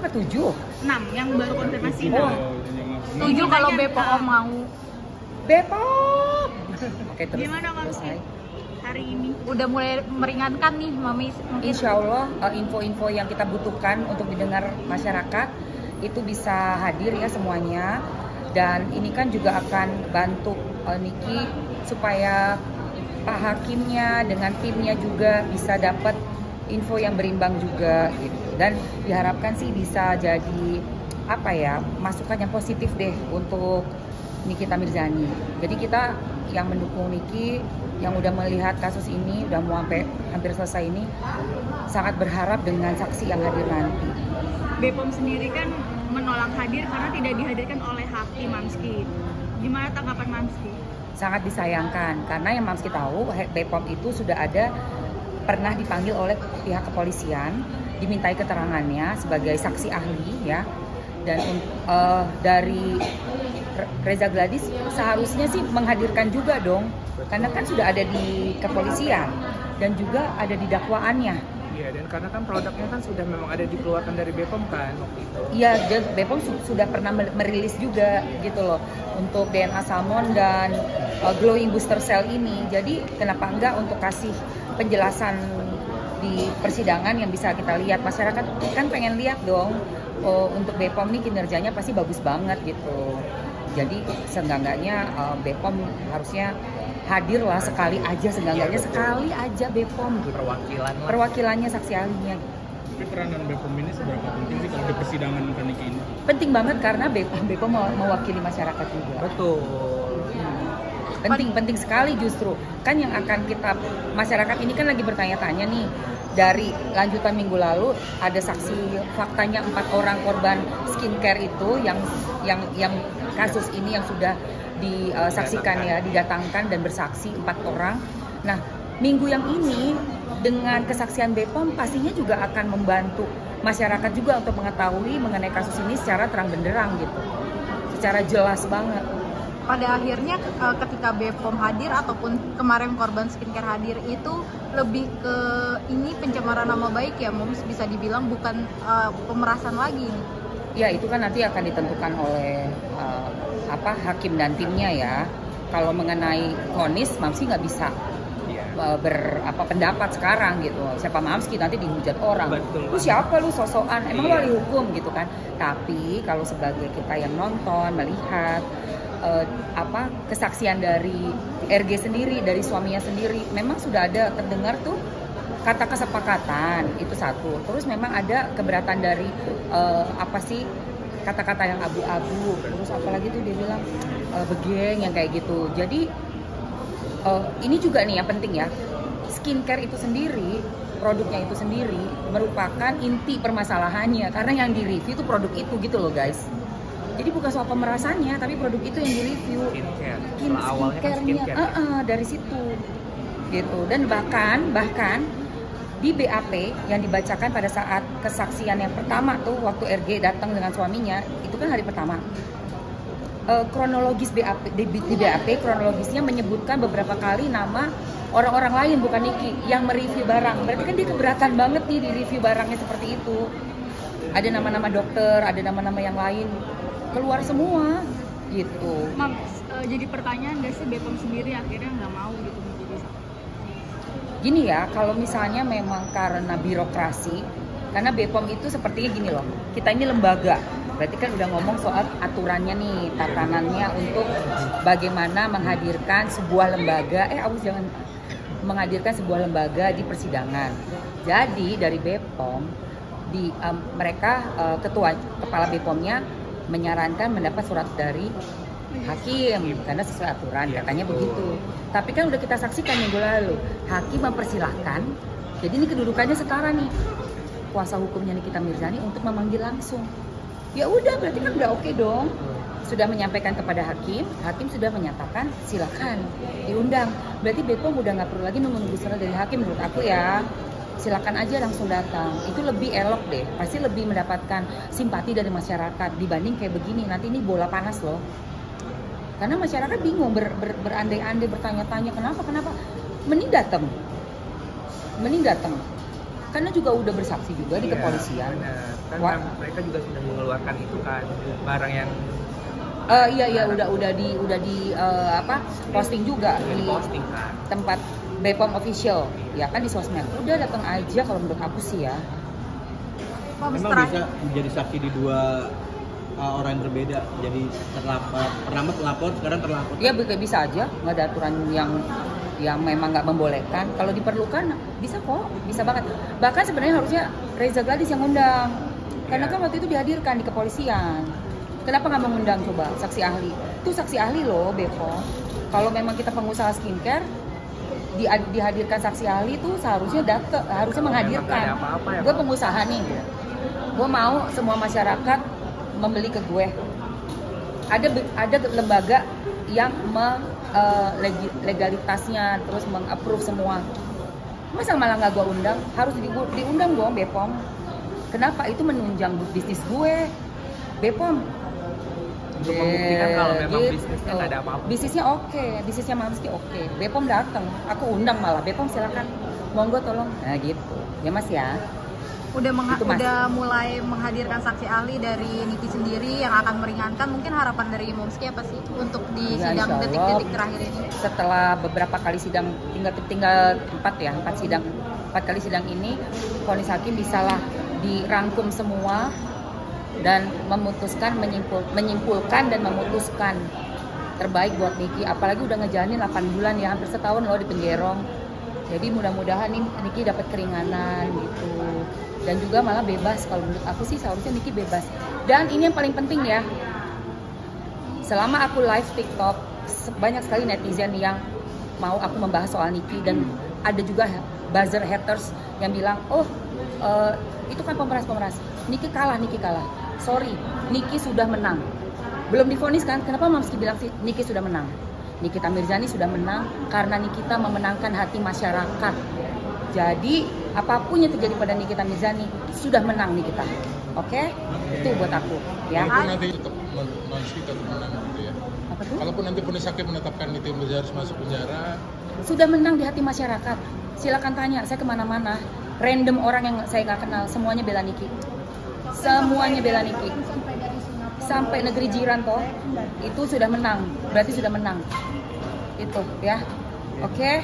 apa 7? 6 yang baru konfirmasi. Oh. 7 kalau BPOM mau. Bepom. Oke, terus Gimana Mams selesai. hari ini? Udah mulai meringankan nih Mami. Insya Allah info-info yang kita butuhkan untuk didengar masyarakat itu bisa hadir ya semuanya. Dan ini kan juga akan bantu Niki supaya Pak Hakimnya dengan timnya juga bisa dapat info yang berimbang juga gitu. Dan diharapkan sih bisa jadi apa ya, masukan yang positif deh untuk Nikita Mirzani. Jadi kita yang mendukung Niki, yang udah melihat kasus ini, udah mau sampai hampir selesai ini, sangat berharap dengan saksi yang hadir nanti. BPOM sendiri kan menolak hadir karena tidak dihadirkan oleh Hakim Mamski. Gimana tanggapan Mamski? Sangat disayangkan karena yang Mamski tahu BPOM itu sudah ada pernah dipanggil oleh pihak kepolisian, dimintai keterangannya sebagai saksi ahli ya. Dan dari Reza Gladys seharusnya sih menghadirkan juga dong, karena kan sudah ada di kepolisian dan juga ada di dakwaannya. Iya, dan karena kan produknya kan sudah memang ada dikeluarkan dari BPOM kan waktu itu. Iya, BPOM sudah pernah merilis juga gitu loh untuk DNA salmon dan glowing booster cell ini. Jadi kenapa enggak untuk kasih penjelasan di persidangan yang bisa kita lihat, masyarakat kan pengen lihat dong. Untuk BPOM nih kinerjanya pasti bagus banget gitu. Jadi seenggak-enggaknya BPOM harusnya hadirlah sekali aja, seenggak-enggaknya sekali aja BPOM gitu. Perwakilannya saksi ahlinya. Tapi peranan BPOM ini seberapa penting sih kalau di persidangan Niki ini? Penting banget karena BPOM mewakili masyarakat juga. Betul. Penting sekali justru. Kan yang akan kita, masyarakat ini kan lagi bertanya-tanya nih, dari lanjutan minggu lalu ada saksi faktanya 4 orang korban skincare itu yang kasus ini yang sudah disaksikan ya, didatangkan dan bersaksi 4 orang. Nah, minggu yang ini dengan kesaksian BPOM pastinya juga akan membantu masyarakat juga untuk mengetahui mengenai kasus ini secara terang benderang gitu, secara jelas banget. Pada akhirnya ketika BPOM hadir ataupun kemarin korban skincare hadir itu lebih ke ini pencemaran nama baik ya Moms, bisa dibilang bukan pemerasan lagi. Ya itu kan nanti akan ditentukan oleh hakim dan timnya ya. Kalau mengenai vonis Mamski nggak bisa pendapat sekarang gitu. Siapa Mamski nanti dihujat orang. Betul. Lu siapa lu sosokan? Emang lu ahli hukum gitu kan. Tapi kalau sebagai kita yang nonton melihat kesaksian dari RG sendiri, dari suaminya sendiri, memang sudah ada terdengar tuh kata kesepakatan itu satu. Terus memang ada keberatan dari kata-kata yang abu-abu. Terus apalagi tuh dia bilang begeng yang kayak gitu. Jadi ini juga nih yang penting ya, skincare itu sendiri, produknya itu sendiri merupakan inti permasalahannya karena yang di-review itu produk itu gitu loh guys. Jadi bukan soal pemerasannya, tapi produk itu yang di-review. Skincare-nya dari situ. Gitu. Dan bahkan di BAP yang dibacakan pada saat kesaksian yang pertama tuh waktu RG datang dengan suaminya, itu kan hari pertama. Kronologis BAP di BAP kronologisnya menyebutkan beberapa kali nama orang-orang lain bukan Niki yang mereview barang. Berarti kan dia keberatan banget nih di review barangnya seperti itu. Ada nama-nama dokter, ada nama-nama yang lain keluar semua gitu. Mams, jadi pertanyaan nggak sih BPOM sendiri akhirnya nggak mau gitu menjadi gini ya, kalau misalnya memang karena birokrasi, karena BPOM itu sepertinya gini loh, kita ini lembaga, berarti kan udah ngomong soal aturannya nih, tatanannya untuk bagaimana menghadirkan sebuah lembaga, jangan menghadirkan sebuah lembaga di persidangan. Jadi dari BPOM, mereka kepala BPOM-nya menyarankan mendapat surat dari hakim karena sesuai aturan katanya begitu. Tapi kan udah kita saksikan minggu lalu hakim mempersilahkan. Jadi ini kedudukannya setara nih, kuasa hukumnya Nikita Mirzani untuk memanggil langsung. Ya udah berarti kan udah oke dong. Sudah menyampaikan kepada hakim sudah menyatakan silakan diundang. Berarti BPOM udah nggak perlu lagi nunggu surat dari hakim menurut aku ya. Silakan aja langsung datang, itu lebih elok deh, pasti lebih mendapatkan simpati dari masyarakat dibanding kayak begini. Nanti ini bola panas loh, karena masyarakat bingung berandai-andai bertanya-tanya kenapa mending datang karena juga udah bersaksi juga di Iya, kepolisian. benar. Kan Wah. mereka juga sudah mengeluarkan itu kan barang yang Iya udah di posting juga di posting kan. tempat BPOM official ya kan di sosmed. Udah datang aja kalau menurut aku sih ya. Moms, Memang terakhir. bisa menjadi saksi di dua orang yang berbeda. Jadi pertama terlapor, sekarang terlapor. Ya bisa aja, nggak ada aturan yang memang nggak membolehkan. Kalau diperlukan bisa kok, bisa banget. Bahkan sebenarnya harusnya Reza Gladys yang undang, karena kan waktu itu dihadirkan di kepolisian. Kenapa nggak mengundang coba saksi ahli? Itu saksi ahli loh Bepom. Kalau memang kita pengusaha skincare dihadirkan saksi ahli tuh seharusnya harusnya menghadirkan. Memang nggak ada apa-apa ya, Gue Bang. pengusaha nih, gue mau semua masyarakat membeli ke gue. Ada lembaga yang legalitasnya terus mengapprove semua. Masa malah nggak gue undang? Harus diundang dong Bepom. Kenapa? Itu menunjang bisnis gue. Bepom Untuk membuktikan kalau memang gitu. bisnisnya nggak ada apa-apa. Bisnisnya oke, bisnisnya Mamski oke. Bepom datang, aku undang malah. Bepom silakan, monggo tolong. Nah gitu, ya Mas ya. Udah Itu, Mas. udah mulai menghadirkan saksi ahli dari Niki sendiri yang akan meringankan. Mungkin harapan dari Momski apa sih untuk di Ya, sidang insya Allah. detik-detik terakhir ini? Setelah beberapa kali sidang, tinggal 4 kali sidang ini, vonis hakim bisalah dirangkum semua dan memutuskan, menyimpulkan dan memutuskan terbaik buat Niki. Apalagi udah ngejalanin 8 bulan ya, hampir setahun loh di Penggerong. Jadi mudah-mudahan nih Niki dapat keringanan gitu. Dan juga malah bebas, kalau menurut aku sih seharusnya Niki bebas. Dan ini yang paling penting ya, selama aku live TikTok banyak sekali netizen yang mau aku membahas soal Niki, dan ada juga buzzer haters yang bilang itu kan pemeras. Niki kalah. Sorry, Niki sudah menang. Belum divonis kan? Kenapa Mamski bilang sih Niki sudah menang? Nikita Mirzani sudah menang karena Nikita memenangkan hati masyarakat. Jadi apapun yang terjadi pada Nikita Mirzani sudah menang Nikita. Oke? Itu buat aku ya. Walaupun nanti tetap Mamski tetap menang gitu ya. Apa tuh? Kalaupun nanti vonis hakim menetapkan Niti Mirzani harus masuk penjara, Sudah menang di hati masyarakat. Silakan tanya, saya kemana-mana. Random orang yang saya nggak kenal, semuanya bela Niki. Semuanya bela Niki. Sampai negeri jiran toh, itu sudah menang. Berarti sudah menang. Itu ya. Oke?